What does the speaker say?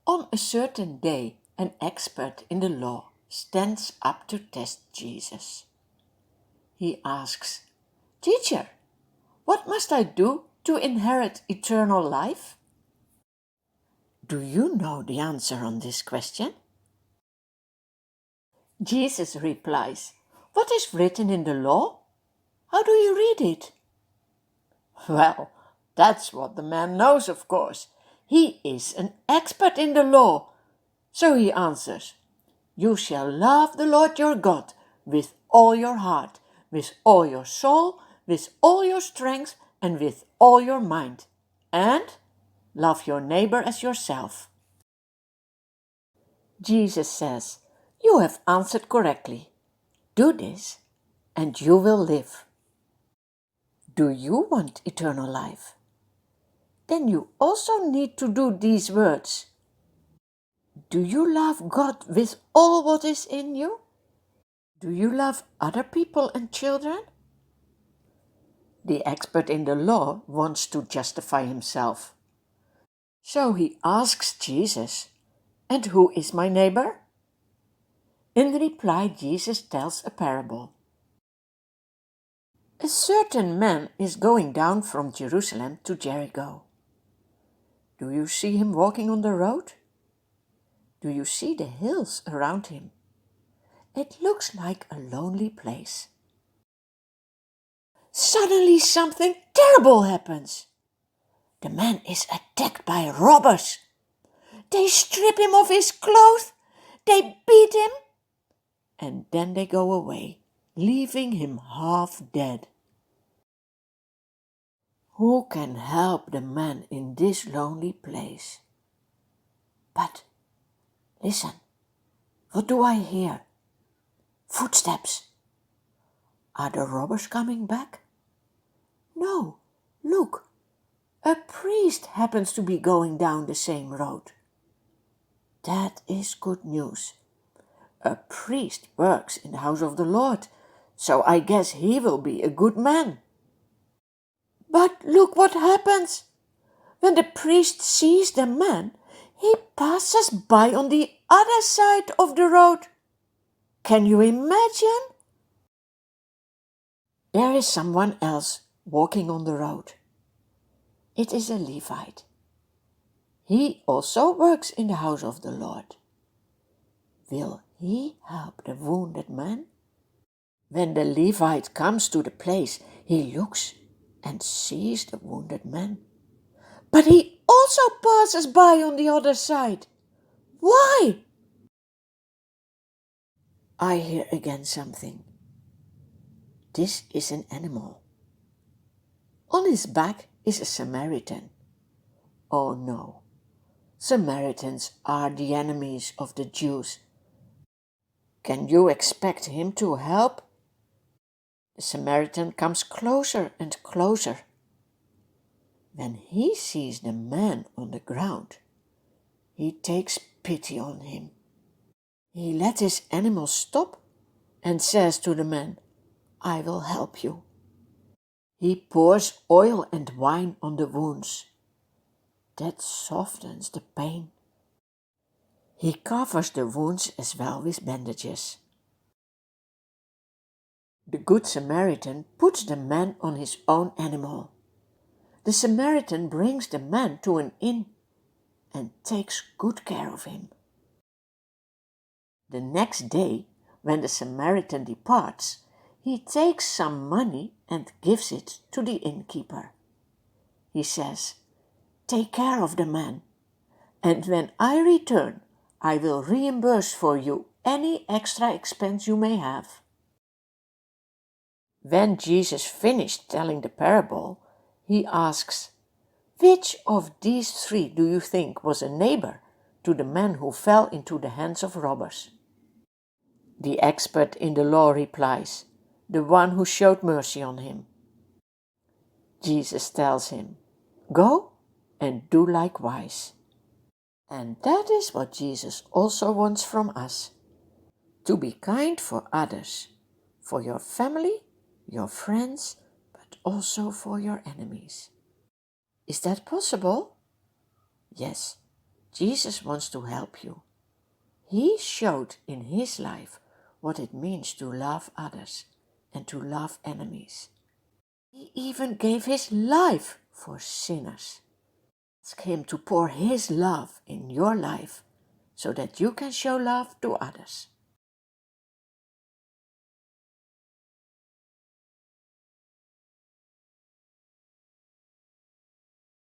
On a certain day, an expert in the law stands up to test Jesus. He asks, "Teacher, what must I do to inherit eternal life?" Do you know the answer on this question? Jesus replies, "What is written in the law? How do you read it?" Well, that's what the man knows, of course. He is an expert in the law. So he answers, "You shall love the Lord your God with all your heart, with all your soul, with all your strength, and with all your mind. And love your neighbor as yourself." Jesus says, "You have answered correctly. Do this, and you will live." Do you want eternal life? Then you also need to do these words. Do you love God with all what is in you? Do you love other people and children? The expert in the law wants to justify himself. So he asks Jesus, "And who is my neighbor?" In reply, Jesus tells a parable. A certain man is going down from Jerusalem to Jericho. Do you see him walking on the road? Do you see the hills around him? It looks like a lonely place. Suddenly something terrible happens. The man is attacked by robbers. They strip him of his clothes, they beat him, and then they go away, leaving him half dead. Who can help the man in this lonely place? But listen, what do I hear? Footsteps. Are the robbers coming back? No, look, a priest happens to be going down the same road. That is good news. A priest works in the house of the Lord, so I guess he will be a good man. But look what happens. When the priest sees the man, he passes by on the other side of the road. Can you imagine? There is someone else walking on the road. It is a Levite. He also works in the house of the Lord. Will he help the wounded man? When the Levite comes to the place, he looks and sees the wounded man. But he also passes by on the other side. Why? I hear again something. This is an animal. On his back is a Samaritan. Oh no, Samaritans are the enemies of the Jews. Can you expect him to help? The Samaritan comes closer and closer. When he sees the man on the ground, he takes pity on him. He lets his animal stop and says to the man, "I will help you." He pours oil and wine on the wounds. That softens the pain. He covers the wounds as well with bandages. The Good Samaritan puts the man on his own animal. The Samaritan brings the man to an inn and takes good care of him. The next day, when the Samaritan departs, he takes some money and gives it to the innkeeper. He says, "Take care of the man, and when I return, I will reimburse for you any extra expense you may have." When Jesus finished telling the parable, he asks, "Which of these three do you think was a neighbor to the man who fell into the hands of robbers?" The expert in the law replies, "The one who showed mercy on him." Jesus tells him, "Go and do likewise." And that is what Jesus also wants from us, to be kind for others, for your family, your friends, but also for your enemies. Is that possible? Yes, Jesus wants to help you. He showed in his life what it means to love others and to love enemies. He even gave his life for sinners. Ask him to pour his love in your life so that you can show love to others.